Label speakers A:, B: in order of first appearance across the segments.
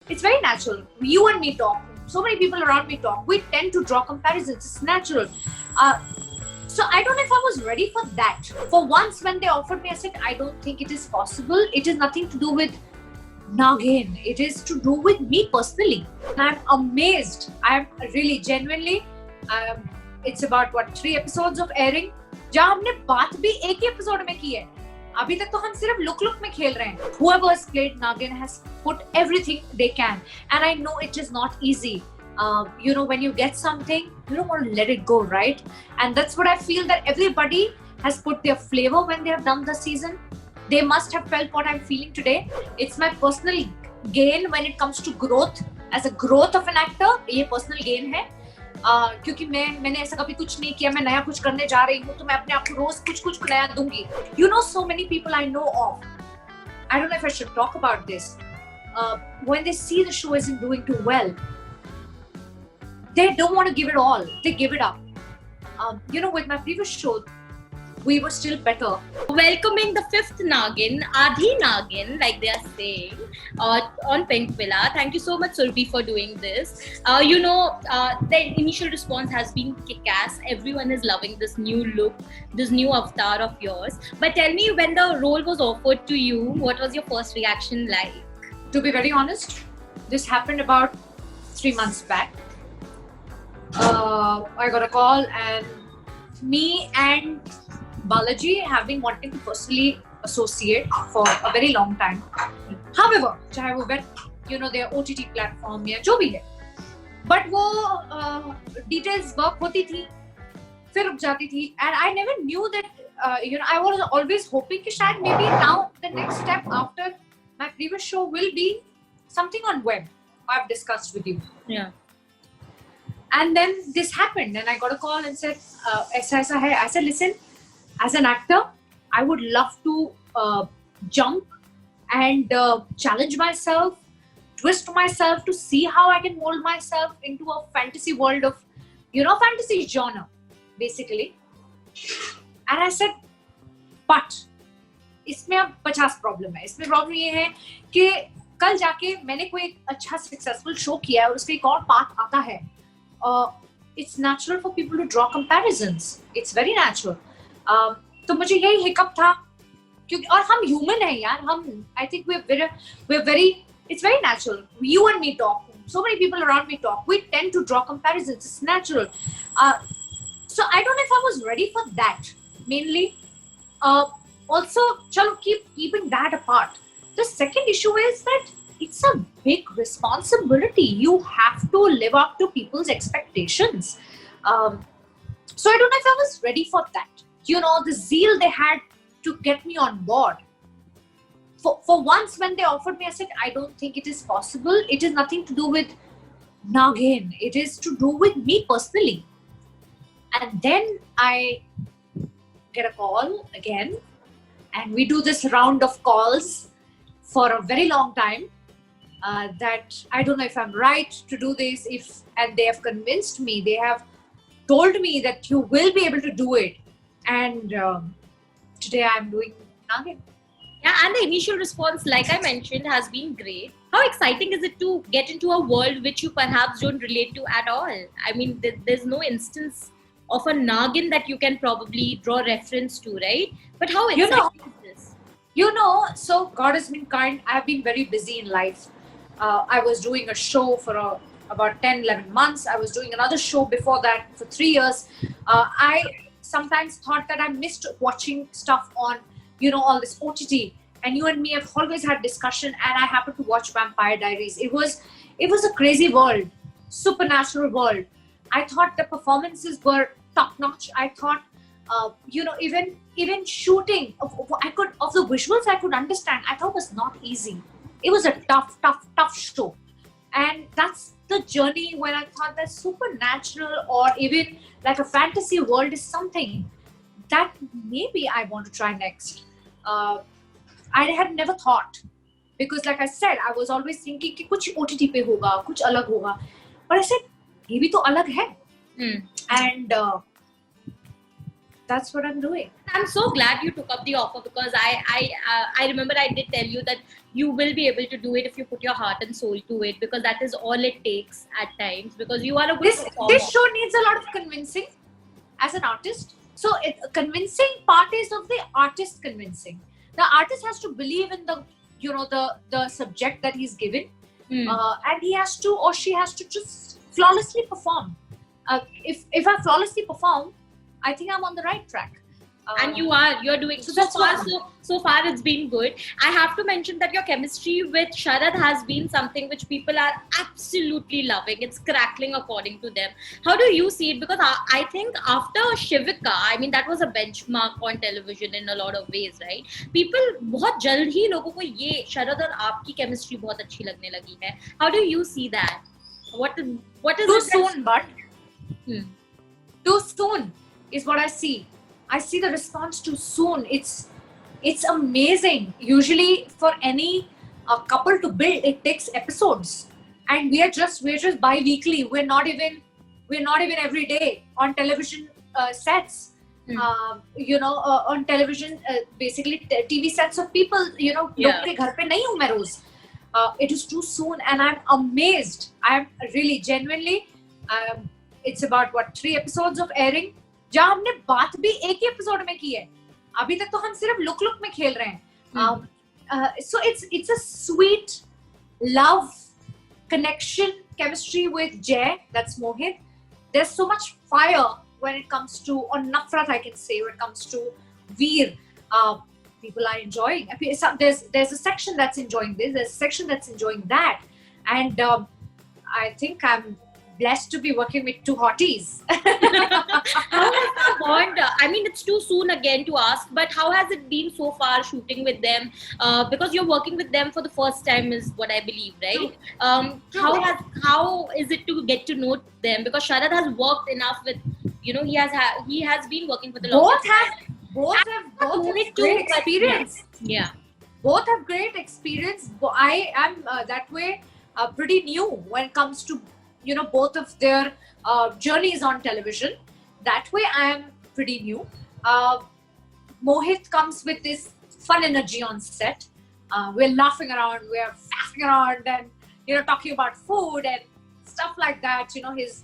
A: It's very natural. You and me talk. So many people around me talk. We tend to draw comparisons. It's natural. So I don't know if I was ready for that. For once, when they offered me, I said, I don't think it is possible. It is nothing to do with Naagin. It is to do with me personally. And I'm amazed. I'm really genuinely. It's about 3 episodes of airing. जहाँ हमने बात भी एक ही episode में की है. अभी तक तो हम सिर्फ लुक में खेल रहे हैं. Whoever has played Naagin has put everything they can, and I know it is not easy. When you get something, you don't want to let it go, right? And that's what I feel, that everybody has put their flavor when they have done the season. They must have felt what I'm feeling today. It's my personal gain when it comes to growth. As a growth of an actor, ये personal gain है. क्योंकि मैंने ऐसा कभी कुछ नहीं किया. मैं नया कुछ करने जा रही हूँ तो मैं अपने आप को रोज कुछ नया दूंगी. So many people I know of. I don't know if I should talk about this. When they see the show isn't doing too well, they don't want to give it all. They give it up. With my previous show, we were still better.
B: Welcoming the 5th Naagin, Adhi Naagin, like they are saying, on Pink Villa. Thank you so much, Surbhi, for doing this. The initial response has been kick-ass. Everyone is loving this new look, this new avatar of yours. But tell me, when the role was offered to you, what was your first reaction like?
A: To be very honest, this happened about 3 months back. I got a call, and me and Balaji have been wanting to personally associate for a very long time. However, चाहे वो web, their OTT platform या जो भी है, but वो details work होती थी, फिर रुक जाती थी, and I never knew that. I was always hoping कि शायद maybe now the next step after my previous show will be something on web. I've discussed with you.
B: Yeah.
A: And then this happened, and I got a call and said, ऐसा है. I said, listen, as an actor, I would love to jump and challenge myself, twist myself to see how I can mold myself into a fantasy world of, fantasy genre, basically. And I said, but इसमें अब 50 problem है. इसमें problem ये है कि कल जाके मैंने कोई एक अच्छा सक्सेसफुल शो किया है और उसका एक और पार्ट आता है. It's natural for people to draw comparisons. It's very natural. तो मुझे यही हिकअप था, क्योंकि और हम ह्यूमन हैं यार. हम I think we're very. It's very natural. You and me talk. So many people around me talk. We tend to draw comparisons. It's natural. So I don't know if I was ready for that. Mainly, also, chalo keeping that apart. The second issue is that it's a big responsibility. You have to live up to people's expectations. So I don't know if I was ready for that. The zeal they had to get me on board. For once, when they offered me, I said, I don't think it is possible. It is nothing to do with Naagin. It is to do with me personally. And then I get a call again, and we do this round of calls for a very long time. That I don't know if I'm right to do this, and they have convinced me. They have told me that you will be able to do it, and today I'm doing Naagin.
B: Yeah, and the initial response, like I mentioned, has been great. How exciting is it to get into a world which you perhaps don't relate to at all? I mean, there's no instance of a Naagin that you can probably draw reference to, right? But how exciting is this?
A: So God has been kind. I've been very busy in life. I was doing a show for about 10-11 months. I was doing another show before that for 3 years. I sometimes thought that I missed watching stuff on, all this OTT. And you and me have always had discussion, and I happened to watch Vampire Diaries. It was a crazy world, supernatural world. I thought the performances were top-notch. I thought, even shooting of the visuals I could understand. I thought was not easy. It was a tough show. And that's the journey when I thought that supernatural or even like a fantasy world is something that maybe I want to try next. I had never thought, because like I said, I was always thinking कि कुछ OTT पे होगा, कुछ अलग होगा. But I said, ये भी तो अलग है. And that's what I'm doing.
B: I'm so glad you took up the offer, because I remember I did tell you that you will be able to do it if you put your heart and soul to it, because that is all it takes at times, because you are a good performer.
A: This show needs a lot of convincing as an artist. So convincing part is of the artist convincing. The artist has to believe in the the subject that he's given, and he has to, or she has to, just flawlessly perform. If I flawlessly perform, I think I'm on the right track.
B: And you're doing so far it's been good. I have to mention that your chemistry with Sharad has been something which people are absolutely loving. It's crackling according to them. How do you see it? Because I think after Shivika, I mean, that was a benchmark on television in a lot of ways, right? People बहुत जल्द ही लोगों को ये शरद और आपकी chemistry बहुत अच्छी लगने लगी है. How do you see that? What is
A: too
B: it
A: soon, but too soon is what I see. I see the response too soon. It's amazing. Usually, for any couple to build, it takes episodes, and we're just bi-weekly. We're not even every day on television sets. On television, basically TV sets of people. लोग के घर पे नहीं हूँ मैं रोज. It is too soon, and I'm amazed. I'm really genuinely. It's about 3 episodes of airing. जहाँ हमने बात भी एक ही एपिसोड में की है. अभी तक तो हम सिर्फ लुक में खेल रहे हैं. So it's a sweet love connection chemistry with Jay, that's Mohit. There's so much fire when it comes to, or nafrat I can say, when it comes to Veer. People are enjoying. There's a section that's enjoying this. There's a section that's enjoying that, and I think I'm blessed to be working with 2 hotties.
B: How has the bond? I mean, it's too soon again to ask, but how has it been so far shooting with them? Because you're working with them for the first time, is what I believe, right? How is it to get to know them? Because Sharad has worked enough with, he has been working for the longest time.
A: Both have great experience.
B: Yeah.
A: Both have great experience. I am that way pretty new when it comes to both of their journeys on television. That way I am pretty new. Mohit comes with this fun energy on set. We're laughing around, we're faffing around, and talking about food and stuff like that. His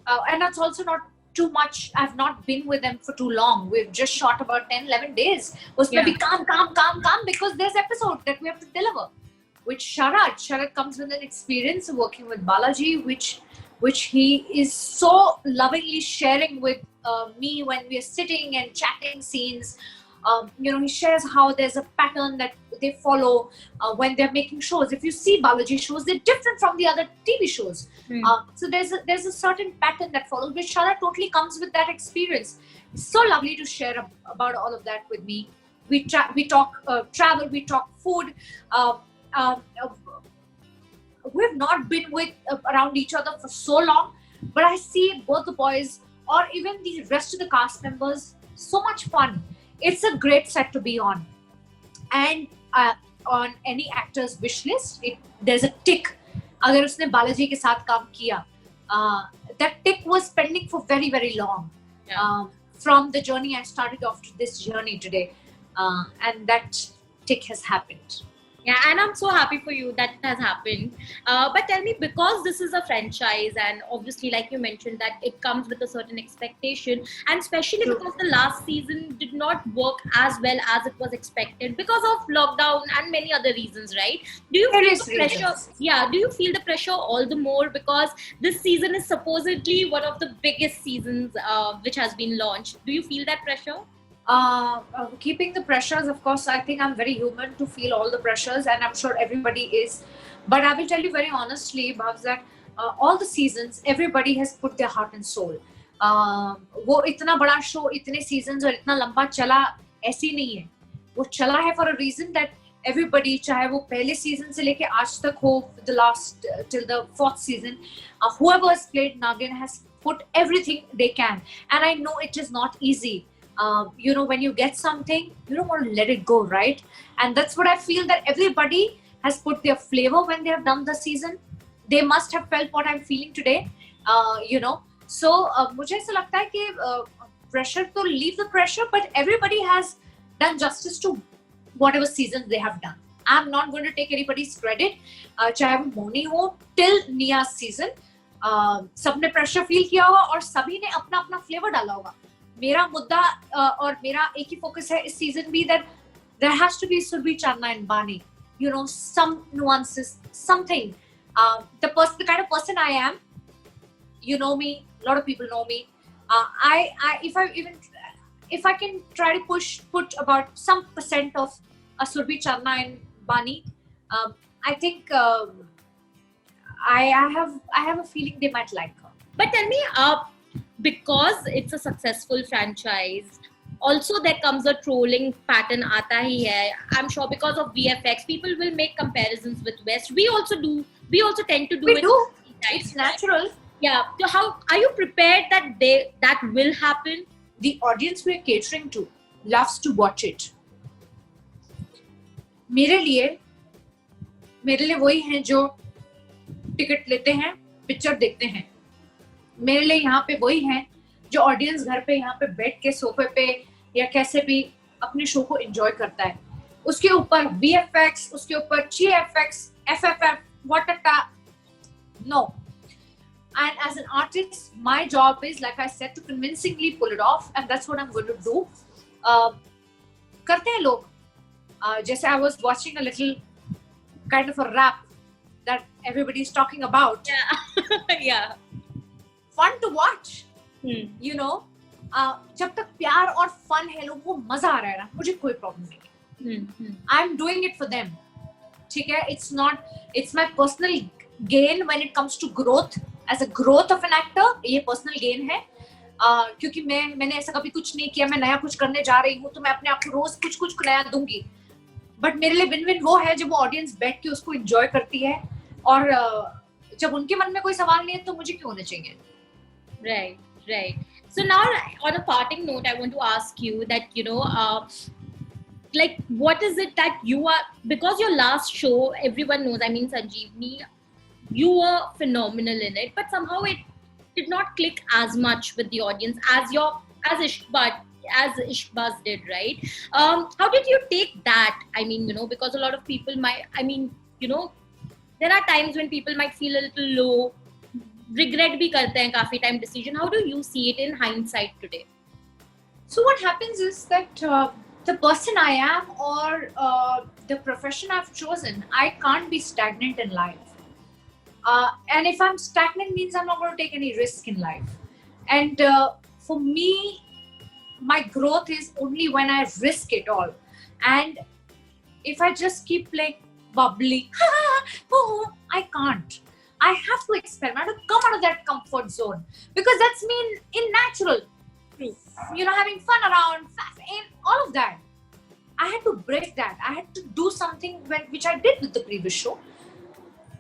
A: and that's also not too much. I've not been with them for too long. We've just shot about 10-11 days. Usme bhi calm, because there's episode that we have to deliver. With Sharad comes with an experience of working with Balaji, which he is so lovingly sharing with me when we are sitting and chatting scenes. He shares how there's a pattern that they follow when they're making shows. If you see Balaji shows, they're different from the other TV shows. So there's a certain pattern that follows, which Sharad totally comes with that experience. It's so lovely to share about all of that with me. We talk travel, we talk food. We've not been around each other for so long, but I see both the boys, or even the rest of the cast members, so much fun. It's a great set to be on, and on any actor's wish list, there's a tick. अगर उसने बालाजी के साथ काम किया, that tick was pending for very, very long. From the journey I started off to this journey today, and that tick has happened.
B: Yeah, and I'm so happy for you that it has happened. But tell me, because this is a franchise, and obviously, like you mentioned, that it comes with a certain expectation, and especially because the last season did not work as well as it was expected because of lockdown and many other reasons, right? Do you feel the pressure? Yeah, do you feel the pressure all the more because this season is supposedly one of the biggest seasons which has been launched? Do you feel that pressure?
A: Keeping the pressures, of course, I think I'm very human to feel all the pressures, and I'm sure everybody is. But I will tell you very honestly, Bhavs, that all the seasons, everybody has put their heart and soul. वो इतना बड़ा show, इतने seasons और इतना लंबा चला ऐसे नहीं है. वो चला है for a reason that everybody, चाहे वो पहले season से लेके आज तक हो, the last till the 4th season, whoever has played Naagin has put everything they can, and I know it is not easy. When you get something, you don't want to let it go, right? And that's what I feel, that everybody has put their flavor when they have done the season. They must have felt what I'm feeling today, So मुझे ऐसा लगता है कि pressure, तो leave the pressure, but everybody has done justice to whatever seasons they have done. I'm not going to take anybody's credit, चाहे वो मोनी हो till Nia's season, सबने pressure feel किया होगा और सभी ने अपना अपना flavor डाला होगा. मेरा मुद्दा और मेरा एक ही focus है इस season भी that there has to be Surbhi Chandna and Bani, you know, some nuances, something. The kind of person I am, you know me, a lot of people know me. If I can try to put about some percent of a Surbhi Chandna and Bani, I think I have a feeling they might like her.
B: But tell me, because it's a successful franchise, also there comes a trolling pattern aata hi hai. I'm sure because of VFX, people will make comparisons with West. We also tend to do it.
A: It's natural.
B: Yeah. So how are you prepared that will happen?
A: The audience we're catering to loves to watch it. मेरे लिए वही हैं जो ticket लेते हैं, picture देखते हैं. मेरे लिए यहाँ पे वही हैं जो ऑडियंस घर पे यहाँ पे बैठ के सोफे पे या कैसे भी अपने शो को एंजॉय करता है. उसके ऊपर VFX, उसके ऊपर GFX, FFF, no. And as an artist, my job is, like I said, to convincingly pull it off, and that's what I'm going to do. करते हैं लोग. Jesse, I was watching a little kind of a rap that everybody's talking about.
B: Yeah. Yeah.
A: Fun to watch. You know, जब तक प्यार और fun है, लोगों को मजा आ रहा है ना, मुझे कोई problem नहीं. I'm doing it for them. ठीक है? It's my personal gain when it comes to growth. As a growth of an actor, ये personal gain है. क्योंकि मैंने ऐसा कभी कुछ नहीं किया, मैं नया कुछ करने जा रही हूँ तो मैं अपने आप को रोज कुछ नया दूंगी. बट मेरे लिए विन विन वो है जब वो ऑडियंस बैठ के उसको एंजॉय करती है और जब उनके मन में कोई सवाल नहीं है तो मुझे क्यों होने चाहिए.
B: Right. So now, on a parting note, I want to ask you that, you know, like, what is it that you are, because your last show, everyone knows, I mean, Sanjeevani, you were phenomenal in it, but somehow it did not click as much with the audience as Ishqbaaaz did, right? How did you take that? I mean, you know, because a lot of people there are times when people might feel a little low, regret bhi karte hain काफी time decision. How do you see it in hindsight today?
A: So what happens is that the person I am or the profession I've chosen, I can't be stagnant in life. And if I'm stagnant means I'm not going to take any risk in life. And for me, my growth is only when I risk it all. And if I just keep playing bubbly, I can't. I have to experiment, to come out of that comfort zone, because that's me in natural. You know, having fun around, all of that. I had to break that. I had to do something which I did with the previous show.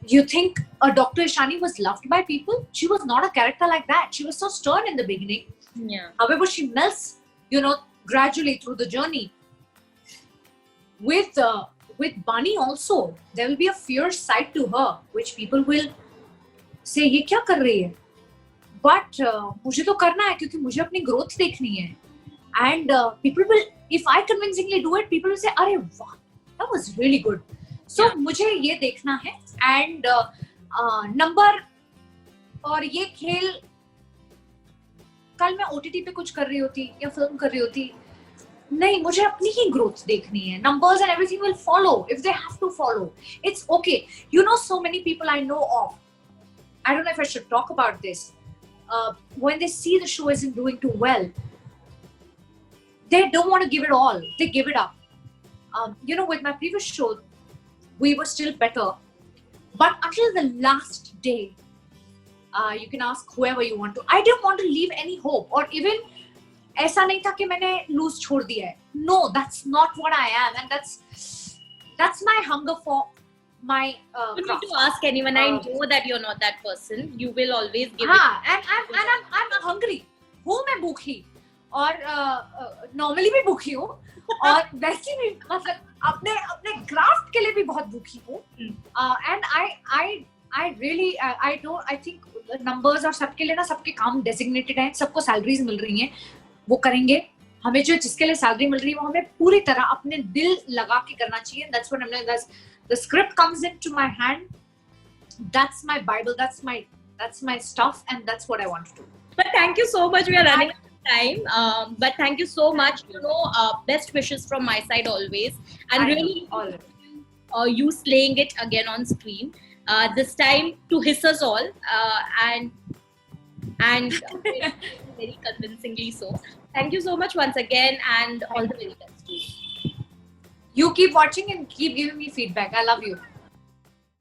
A: You think Dr. Ishani was loved by people? She was not a character like that. She was so stern in the beginning.
B: Yeah.
A: However, she melts, you know, gradually through the journey. With Bani also, there will be a fierce side to her, which people will say, "ये क्या कर रही है?" But मुझे तो करना है क्योंकि मुझे अपनी growth देखनी है. And people will, if I convincingly do it, people will say, "अरे वाह, that was really good." So मुझे ये देखना है. And नंबर और ये खेल, कल मैं OTT पे कुछ कर रही होती या फिल्म कर रही होती, नहीं, मुझे अपनी ही growth देखनी है. Numbers and everything will follow if they have to follow. It's okay. You know, so many people I know of, I don't know if I should talk about this, when they see the show isn't doing too well, they don't want to give it all. They give it up. You know, with my previous show, we were still better. But until the last day, you can ask whoever you want to. I didn't want to leave any hope. Or even, ऐसा नहीं था कि मैंने lose छोड़ दिया है. No, that's not what I am. And that's my hunger for my
B: You need to ask anyone. I know that you're not that person. You will always give it.
A: I'm hungry. हूँ मैं भूखी और normally भी भूखी हूँ और वैसे भी मतलब अपने craft के लिए भी बहुत भूखी हूँ. And I really I think numbers और सबके लिए ना सबके काम designated हैं, सबको salaries मिल रही हैं. वो करेंगे. हमें जो जिसके लिए सैलरी मिल रही है वो हमें पूरी तरह अपने दिल लगा के करना चाहिए. That's what I'm doing. The script comes into my hand. That's my Bible. That's my stuff, and that's what I want to do.
B: But thank you so much. We are running out of time. But thank you so much. Best wishes from my side always. And really, you slaying it again on screen. This time to hiss us all. And very convincingly so. Thank you so much once again, and all the very best to you.
A: You keep watching and keep giving me feedback. I love you.